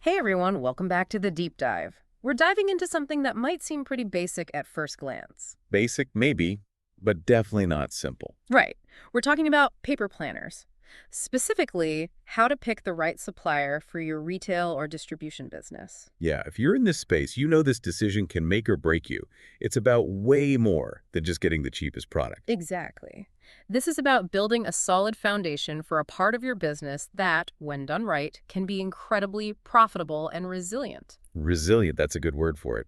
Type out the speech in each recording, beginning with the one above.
Hey everyone, welcome back to the deep dive. We're diving into something that might seem pretty basic at first glance. Basic, maybe, but definitely not simple. Right, we're talking about paper planners. Specifically, how to pick the right supplier for your retail or distribution business. Yeah, if you're in this space, you know this decision can make or break you. It's about way more than just getting the cheapest product. Exactly. This is about building a solid foundation for a part of your business that, when done right, can be incredibly profitable and resilient. Resilient, that's a good word for it.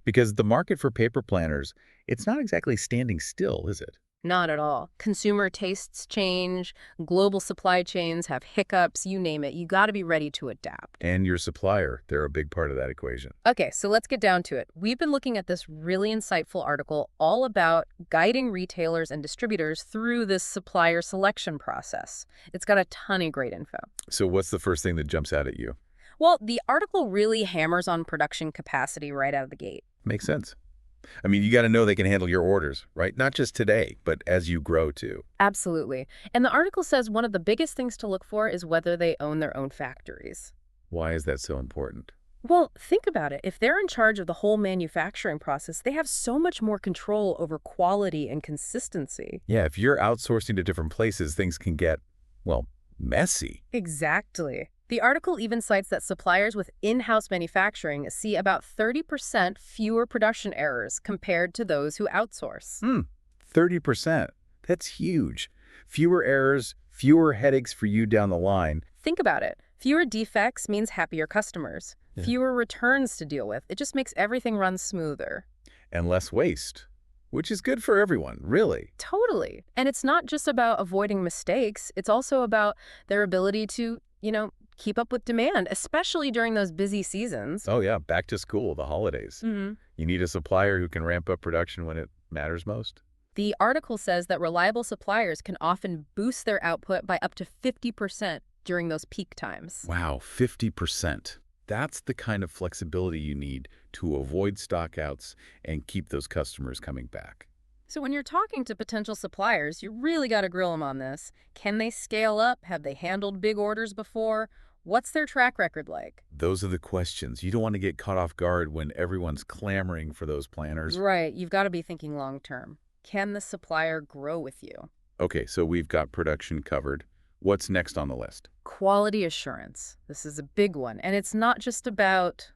Because the market for paper planners, it's not exactly standing still, is it? Not at all. Consumer tastes change, global supply chains have hiccups, you name it. You got to be ready to adapt. And your supplier, they're a big part of that equation. Okay, so let's get down to it. We've been looking at this really insightful article all about guiding retailers and distributors through this supplier selection process. It's got a ton of great info. So what's the first thing that jumps out at you? Well, the article really hammers on production capacity right out of the gate. Makes sense. I mean, you got to know they can handle your orders, right? Not just today, but as you grow too. Absolutely. And the article says one of the biggest things to look for is whether they own their own factories. Why is that so important? Well, think about it. If they're in charge of the whole manufacturing process, they have so much more control over quality and consistency. Yeah, if you're outsourcing to different places, things can get, well, messy. Exactly. The article even cites that suppliers with in-house manufacturing see about 30% fewer production errors compared to those who outsource. 30%. That's huge. Fewer errors, fewer headaches for you down the line. Think about it. Fewer defects means happier customers. Yeah. Fewer returns to deal with. It just makes everything run smoother. And less waste, which is good for everyone, really. Totally. And it's not just about avoiding mistakes. It's also about their ability to, keep up with demand, especially during those busy seasons. Oh yeah, back to school, the holidays. Mhm. You need a supplier who can ramp up production when it matters most. The article says that reliable suppliers can often boost their output by up to 50% during those peak times. Wow, 50%. That's the kind of flexibility you need to avoid stockouts and keep those customers coming back. So when you're talking to potential suppliers, you really got to grill them on this. Can they scale up? Have they handled big orders before? What's their track record like? Those are the questions. You don't want to get caught off guard when everyone's clamoring for those planners. Right, you've got to be thinking long term. Can the supplier grow with you? Okay, so we've got production covered. What's next on the list? Quality assurance. This is a big one. And it's not just about,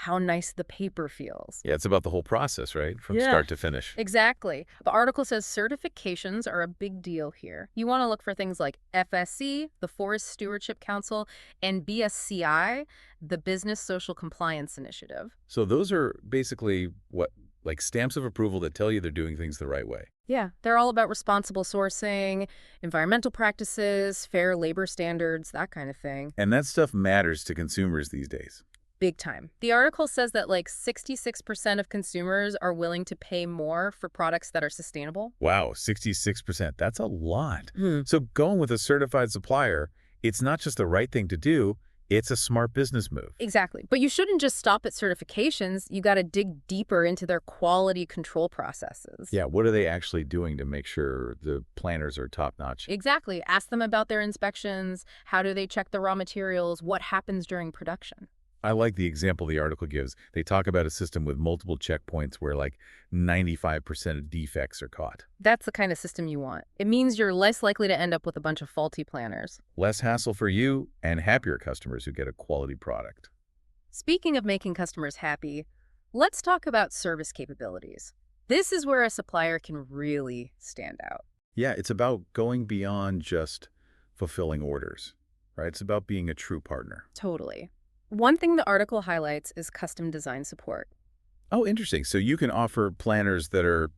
how nice the paper feels. Yeah, it's about the whole process, right? From Yeah. start to finish. Exactly. The article says certifications are a big deal here. You want to look for things like FSC, the Forest Stewardship Council, and BSCI, the Business Social Compliance Initiative. So those are basically what, like stamps of approval that tell you they're doing things the right way. Yeah, they're all about responsible sourcing, environmental practices, fair labor standards, that kind of thing. And that stuff matters to consumers these days. Big time. The article says that 66% of consumers are willing to pay more for products that are sustainable. Wow, 66%. That's a lot. Hmm. So going with a certified supplier, it's not just the right thing to do, it's a smart business move. Exactly. But you shouldn't just stop at certifications. You got to dig deeper into their quality control processes. Yeah, what are they actually doing to make sure the planners are top-notch? Exactly. Ask them about their inspections. How do they check the raw materials? What happens during production? I like the example the article gives. They talk about a system with multiple checkpoints where 95% of defects are caught. That's the kind of system you want. It means you're less likely to end up with a bunch of faulty planners. Less hassle for you and happier customers who get a quality product. Speaking of making customers happy, let's talk about service capabilities. This is where a supplier can really stand out. Yeah, it's about going beyond just fulfilling orders, right? It's about being a true partner. Totally. One thing the article highlights is custom design support. Oh, interesting. So you can offer planners that are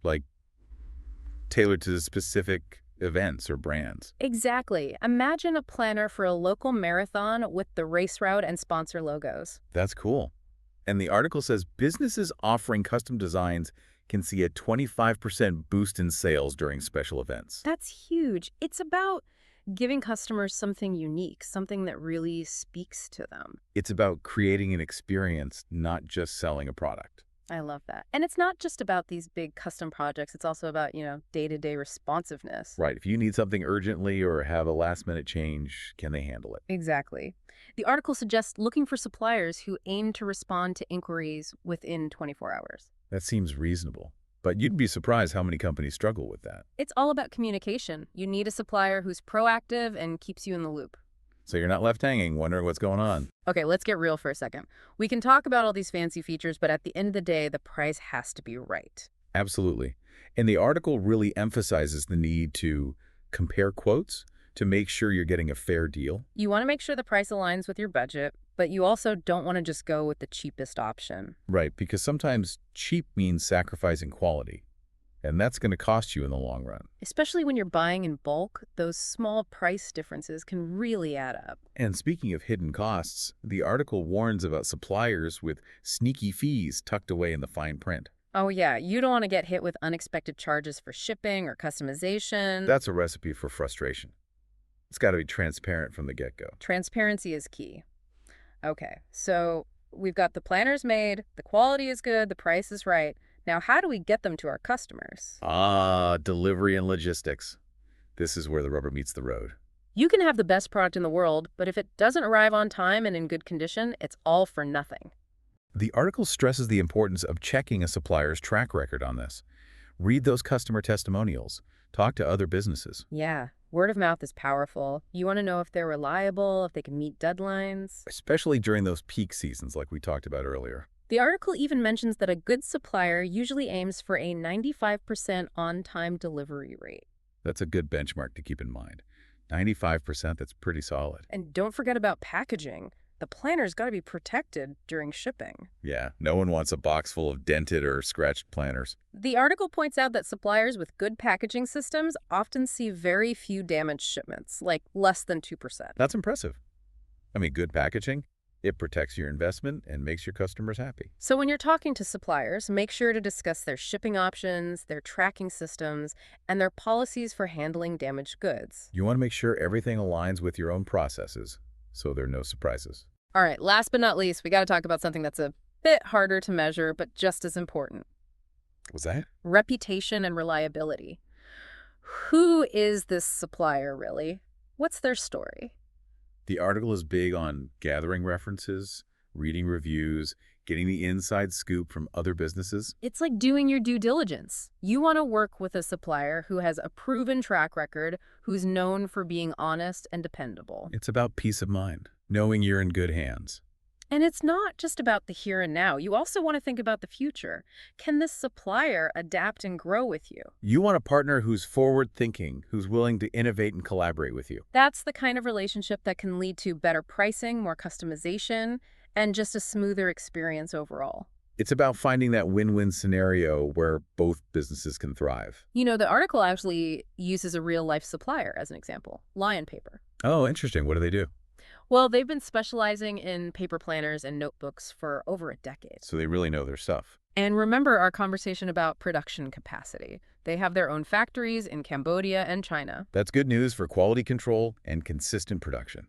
tailored to specific events or brands. Exactly. Imagine a planner for a local marathon with the race route and sponsor logos. That's cool. And the article says businesses offering custom designs can see a 25% boost in sales during special events. That's huge. It's about giving customers something unique, something that really speaks to them. It's about creating an experience, not just selling a product. I love that. And it's not just about these big custom projects. It's also about, day-to-day responsiveness. Right. If you need something urgently or have a last-minute change, can they handle it? Exactly. The article suggests looking for suppliers who aim to respond to inquiries within 24 hours. That seems reasonable. But you'd be surprised how many companies struggle with that. It's all about communication. You need a supplier who's proactive and keeps you in the loop. So you're not left hanging, wondering what's going on. Okay, let's get real for a second. We can talk about all these fancy features, but at the end of the day, the price has to be right. Absolutely. And the article really emphasizes the need to compare quotes to make sure you're getting a fair deal. You want to make sure the price aligns with your budget, but you also don't want to just go with the cheapest option. Right, because sometimes cheap means sacrificing quality. And that's going to cost you in the long run. Especially when you're buying in bulk, those small price differences can really add up. And speaking of hidden costs, the article warns about suppliers with sneaky fees tucked away in the fine print. Oh yeah, you don't want to get hit with unexpected charges for shipping or customization. That's a recipe for frustration. It's got to be transparent from the get-go. Transparency is key. Okay, so we've got the planners made, the quality is good, the price is right. Now, how do we get them to our customers? Delivery and logistics. This is where the rubber meets the road. You can have the best product in the world, but if it doesn't arrive on time and in good condition, it's all for nothing. The article stresses the importance of checking a supplier's track record on this. Read those customer testimonials. Talk to other businesses. Yeah, word of mouth is powerful. You want to know if they're reliable, if they can meet deadlines. Especially during those peak seasons like we talked about earlier. The article even mentions that a good supplier usually aims for a 95% on-time delivery rate. That's a good benchmark to keep in mind. 95%, that's pretty solid. And don't forget about packaging. The planner's got to be protected during shipping. Yeah, no one wants a box full of dented or scratched planners. The article points out that suppliers with good packaging systems often see very few damaged shipments, like less than 2%. That's impressive. I mean, good packaging, it protects your investment and makes your customers happy. So when you're talking to suppliers, make sure to discuss their shipping options, their tracking systems, and their policies for handling damaged goods. You want to make sure everything aligns with your own processes, so there are no surprises. All right, last but not least, we got to talk about something that's a bit harder to measure, but just as important. Was that? Reputation and reliability. Who is this supplier, really? What's their story? The article is big on gathering references, reading reviews, getting the inside scoop from other businesses. It's like doing your due diligence. You want to work with a supplier who has a proven track record, who's known for being honest and dependable. It's about peace of mind, knowing you're in good hands. And it's not just about the here and now. You also want to think about the future. Can this supplier adapt and grow with you? You want a partner who's forward-thinking, who's willing to innovate and collaborate with you. That's the kind of relationship that can lead to better pricing, more customization, and just a smoother experience overall. It's about finding that win-win scenario where both businesses can thrive. The article actually uses a real-life supplier as an example, Lion Paper. Oh, interesting. What do they do? Well, they've been specializing in paper planners and notebooks for over a decade. So they really know their stuff. And remember our conversation about production capacity. They have their own factories in Cambodia and China. That's good news for quality control and consistent production.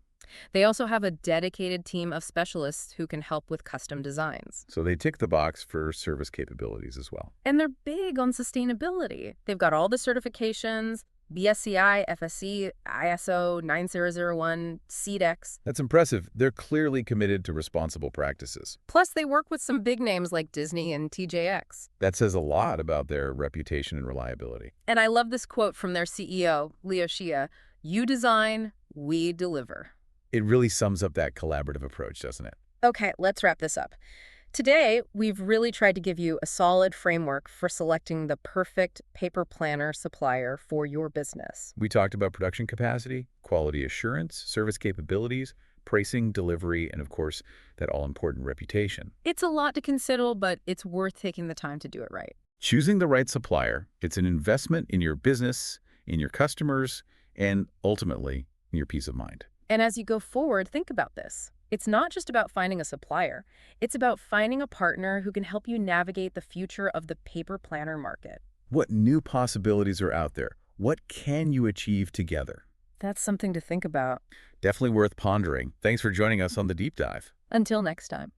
They also have a dedicated team of specialists who can help with custom designs. So they tick the box for service capabilities as well. And they're big on sustainability. They've got all the certifications, BSCI, FSC, ISO 9001, CEDEX. That's impressive. They're clearly committed to responsible practices. Plus, they work with some big names like Disney and TJX. That says a lot about their reputation and reliability. And I love this quote from their CEO, Leo Shia, "You design, we deliver." It really sums up that collaborative approach, doesn't it? Okay, let's wrap this up. Today, we've really tried to give you a solid framework for selecting the perfect paper planner supplier for your business. We talked about production capacity, quality assurance, service capabilities, pricing, delivery, and of course, that all-important reputation. It's a lot to consider, but it's worth taking the time to do it right. Choosing the right supplier, it's an investment in your business, in your customers, and ultimately, in your peace of mind. And as you go forward, think about this. It's not just about finding a supplier. It's about finding a partner who can help you navigate the future of the paper planner market. What new possibilities are out there? What can you achieve together? That's something to think about. Definitely worth pondering. Thanks for joining us on the Deep Dive. Until next time.